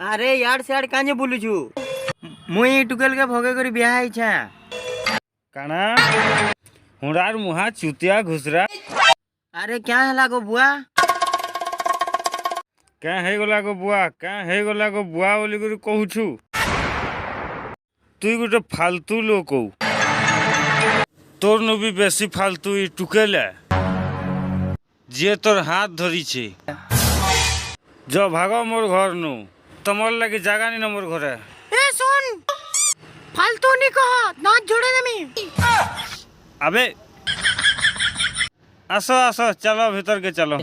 अरे यार से काजे बोलू छु मुई टुकेल के भगे करी बियाह इच्छा काना हुरार मुहा चुतिया घुसरा। अरे क्या है लागो बुआ क्या है गला को बुआ क्या है गला को बुआ बोली करी कहूछु तुई गोटे फालतू लोक तोर नु भी बेसी फालतू ई टुकेले जे तोर हाथ धरी छे जो भागो मोर घर नु तमर लगे जागा नहीं न मोर घरे। ए सुन फालतू नहीं कहा नाच जोड़े ने मी अबे आसो आसो चलो भीतर के चलो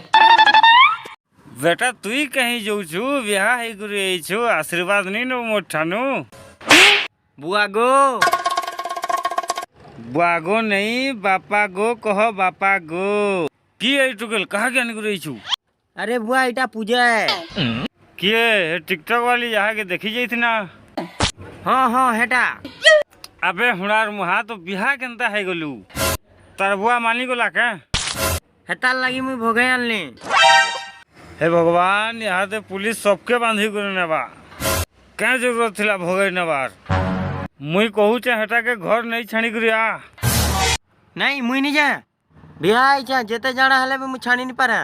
बेटा तुई कहीं जाऊ छु बियाह है गुरु छु आशीर्वाद नहीं नो मोठानु बुआ गो बुआ गो नहीं बापा गो कहो बापा गो की है टुकल कहा क्या गुरु छु। अरे बुआ इटा पूजा है किए टिकटॉक वाली यहाँ के देखी जाई थी ना। हाँ हाँ हेटा अबे हुनार मुहा तो बिहा केनता है गलू तार बुआ मानी गोला के हेता लगी मुई भोगे आनली। हे भगवान यहाँ ते पुलिस सबके बांधी कर नेबा क्या जरूरत थिला भोगे नेबार मुई कहू चे हेटा के घर नहीं छाणी करी आ नहीं मुई नहीं जा बियाह इच्छा जेते जाना हले भी मुई छानी नहीं पारा।